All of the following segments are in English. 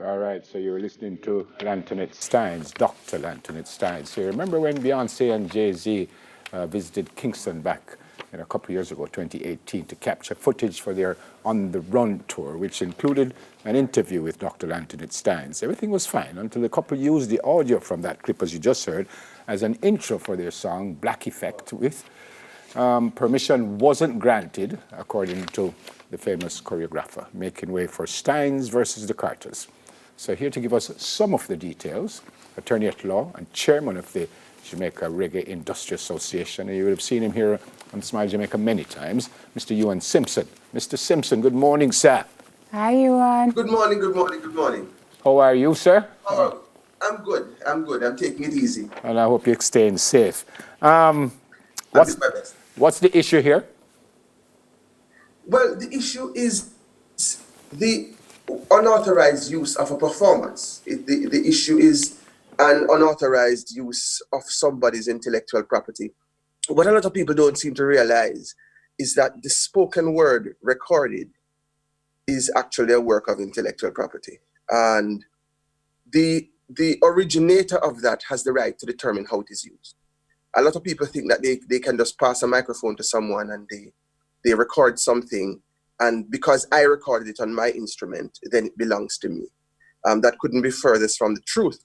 All right, so you're listening to Lantoinette Stines, Dr. Lantoinette Stines. So you remember when Beyonce and Jay-Z visited Kingston back a couple of years ago, 2018, to capture footage for their On the Run tour, which included an interview with Dr. Lantoinette Stines. Everything was fine until the couple used the audio from that clip, as you just heard, as an intro for their song Black Effect, with permission wasn't granted, according to the famous choreographer, making way for Stines versus the Carters. So here to give us some of the details, attorney at law and chairman of the Jamaica Reggae Industry Association, and you would have seen him here on Smile Jamaica many times, Mr. Ewan Simpson. Mr. Simpson, good morning, sir. Hi, Ewan. Good morning, good morning, good morning. How are you, sir? I'm good, I'm taking it easy. And I hope you're staying safe. I'm doing my best. What's the issue here? Well, the issue is the unauthorized use of a performance. The issue is an unauthorized use of somebody's intellectual property. What a lot of people don't seem to realize is that the spoken word recorded is actually a work of intellectual property. And the originator of that has the right to determine how it is used. A lot of people think that they can just pass a microphone to someone and they record something, and because I recorded it on my instrument, then it belongs to me. That couldn't be furthest from the truth.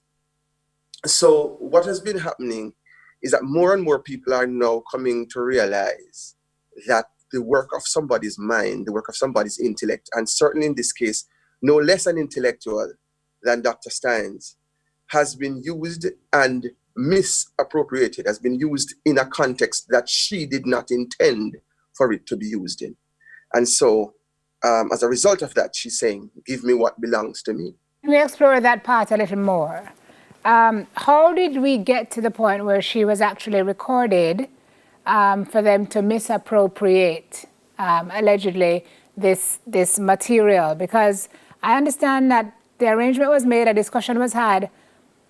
So what has been happening is that more and more people are now coming to realize that the work of somebody's mind, the work of somebody's intellect, and certainly in this case, no less an intellectual than Dr. Stines, has been used and misappropriated, has been used in a context that she did not intend for it to be used in. And so, as a result of that, she's saying, give me what belongs to me. Can we explore that part a little more? How did we get to the point where she was actually recorded for them to misappropriate, allegedly, this material? Because I understand that the arrangement was made, a discussion was had,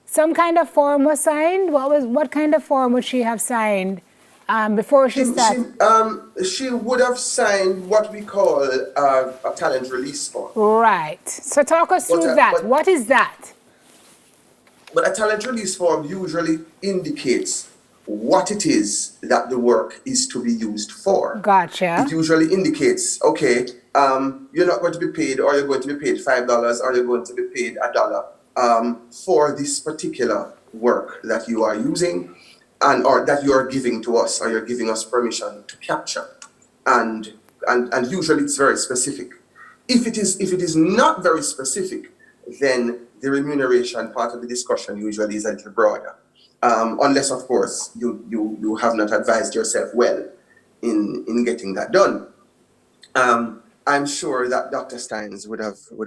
some kind of form was signed. What kind of form would she have signed before she started? She would have signed what we call a talent release form. Right. So talk us through that. What is that? But a talent release form usually indicates what it is that the work is to be used for. Gotcha. It usually indicates, okay, you're not going to be paid, or you're going to be paid $5, or you're going to be paid $1 for this particular work that you are using, and or that you are giving to us, or you're giving us permission to capture. And usually it's very specific. If it is not very specific, then the remuneration part of the discussion usually is a little broader. Unless, of course, you have not advised yourself well in getting that done. I'm sure that Dr. Stines would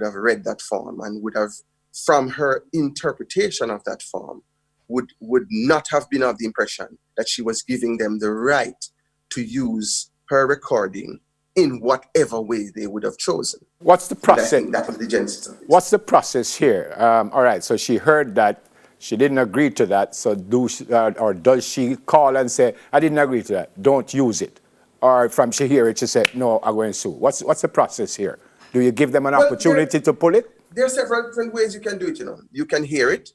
have read that form and would have, from her interpretation of that form, would not have been of the impression that she was giving them the right to use her recording in whatever way they would have chosen. What's the process? I think that was the genesis of it. What's the process here? All right, so she heard that, she didn't agree to that, so does she call and say, I didn't agree to that, don't use it? Or from she hear it, she said, no, I'm going to sue. What's the process here? Do you give them an opportunity to pull it? There are several different ways you can do it, you know. You can hear it,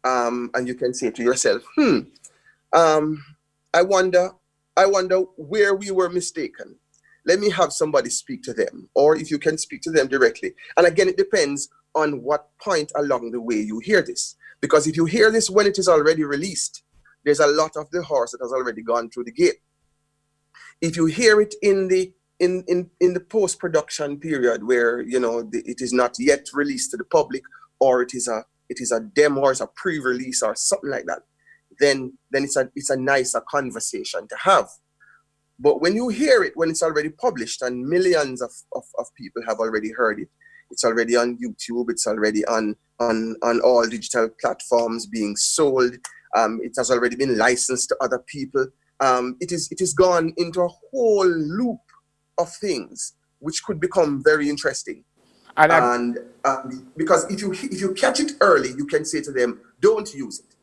and you can say to yourself, I wonder where we were mistaken. Let me have somebody speak to them, or if you can speak to them directly. And again, it depends on what point along the way you hear this. Because if you hear this when it is already released, there's a lot of the horse that has already gone through the gate. If you hear it in the post-production period where, you know, it is not yet released to the public, or it is a demo, or it's a pre-release or something like that, then it's a nicer conversation to have. But when you hear it, when it's already published and millions of people have already heard it, it's already on YouTube, it's already on all digital platforms being sold, it has already been licensed to other people. It is gone into a whole loop of things which could become very interesting. And because if you catch it early, you can say to them, don't use it.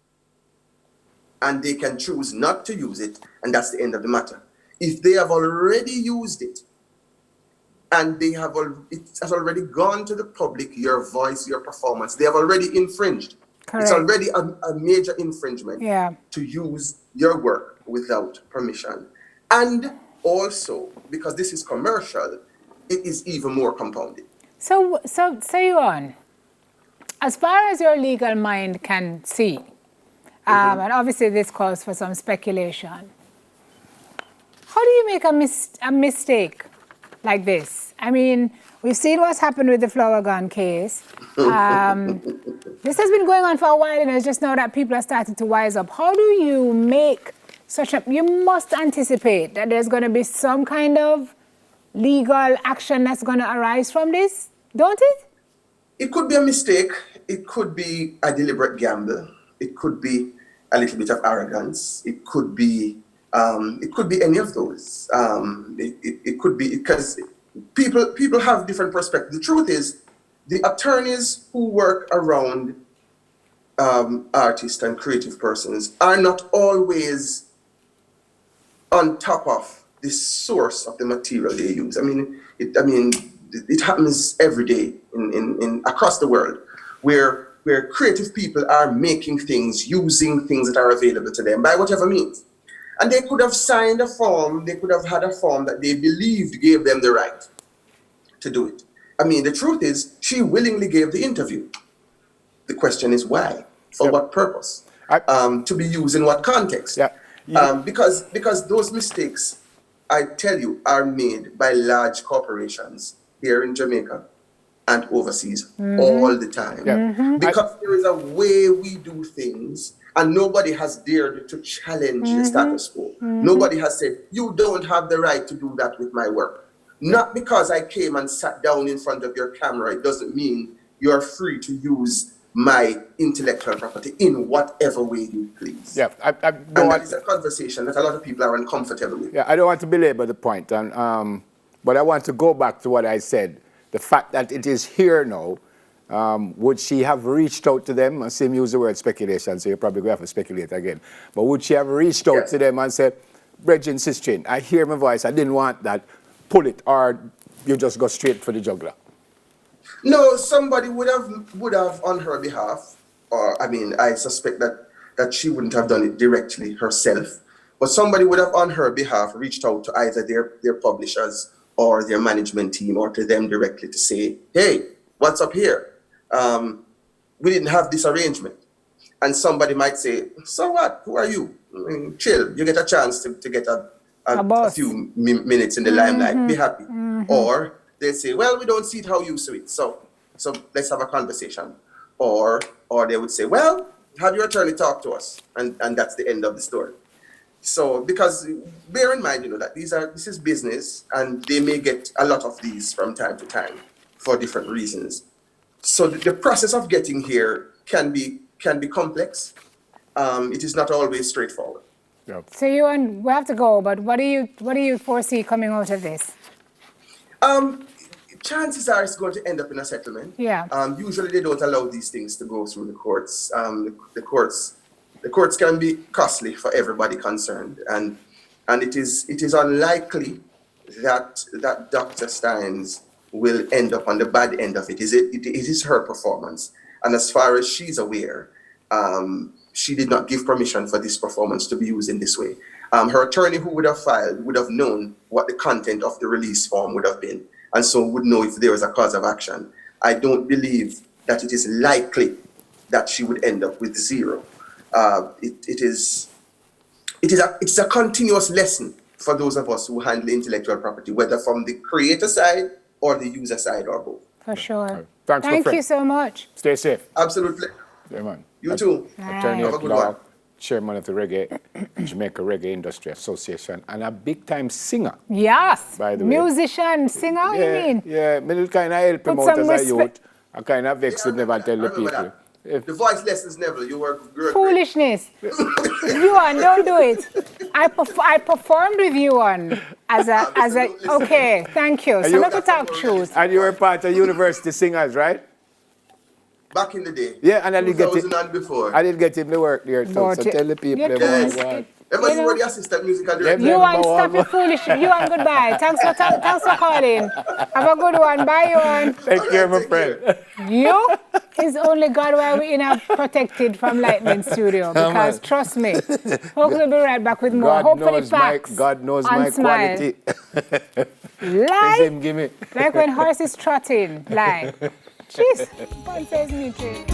And they can choose not to use it, and that's the end of the matter. If they have already used it, and it has already gone to the public, your voice, your performance. They have already infringed. Correct. It's already a major infringement to use your work without permission. And also, because this is commercial, it is even more compounded. So Yuan, as far as your legal mind can see, and obviously this calls for some speculation, how do you make a mistake like this? I mean, we've seen what's happened with the flower gun case. This has been going on for a while, and it's just now that people are starting to wise up. How do you make you must anticipate that there's going to be some kind of legal action that's going to arise from this, don't it? It could be a mistake. It could be a deliberate gamble. It could be a little bit of arrogance. It could be any of those. It could be because people have different perspectives. The truth is, the attorneys who work around artists and creative persons are not always on top of the source of the material they use. It happens every day in across the world, where creative people are making things, using things that are available to them by whatever means. And they could have signed a form, they could have had a form that they believed gave them the right to do it. The truth is, she willingly gave the interview. The question is why? For what purpose? To be used in what context? Because those mistakes, I tell you, are made by large corporations here in Jamaica and overseas all the time. Because there is a way we do things, and nobody has dared to challenge the status quo. Nobody has said, you don't have the right to do that with my work. Not because I came and sat down in front of your camera, it doesn't mean you're free to use my intellectual property in whatever way you please. That is a conversation that a lot of people are uncomfortable with. I don't want to belabor the point, but I want to go back to what I said. The fact that it is here now, would she have reached out to them? I see him use the word speculation, so you're probably going to have to speculate again. But would she have reached out to them and said, Bridget Sistine, I hear my voice, I didn't want that, pull it, or you just go straight for the jugular? No, somebody would have on her behalf, or I suspect that she wouldn't have done it directly herself, but somebody would have on her behalf reached out to either their publishers or their management team or to them directly to say, hey, what's up here? We didn't have this arrangement. And somebody might say, so what? Who are you? Chill, you get a chance to get a few minutes in the limelight, be happy. Or they say, well, we don't see it how you see it, so let's have a conversation. Or they would say, well, have your attorney talk to us, and that's the end of the story. So, because bear in mind, that this is business, and they may get a lot of these from time to time for different reasons. So the process of getting here can be complex. It is not always straightforward. So we have to go, but what do you foresee coming out of this? Chances are it's going to end up in a settlement. Usually they don't allow these things to go through the courts. The courts can be costly for everybody concerned, and it is unlikely that Dr. Stines will end up on the bad end of it. It is her performance, and as far as she's aware, she did not give permission for this performance to be used in this way. Her attorney who would have filed would have known what the content of the release form would have been, and so would know if there was a cause of action. I don't believe that it is likely that she would end up with zero. It's a continuous lesson for those of us who handle intellectual property, whether from the creator side or the user side or both. For sure. Thank you so much. Stay safe. Absolutely. Yeah, man. You too. Attorney Have a at good law, one. chairman of the Jamaica Reggae Industry Association, and a big-time singer. Yes. By the way. Musician, singer, you mean? Yeah, me kind of help him Put out some as a youth. respect. I kind of vex him never tell the people. The voice lessons, Neville. You were great. Foolishness. Yuan, don't do it. I performed with Yuan as a okay, thank you. So not to talk truth. And you were part of University Singers, right? Back in the day. Yeah, and I did get it. 2000 and before. I did get him to work there too. So tell the people. Ever you were know, the assistant musical director. you Remember and stop your foolish. You and goodbye. Thanks for calling. Have a good one. Bye, you and. Take care, my Take friend. care. You is only God why we in a protected from lightning studio. Because trust me, folks will be right back with more. God Hopefully knows my facts. God knows and my smile. quality. Like, Him, give me. like when horse is trotting. Like, jeez, one says me too.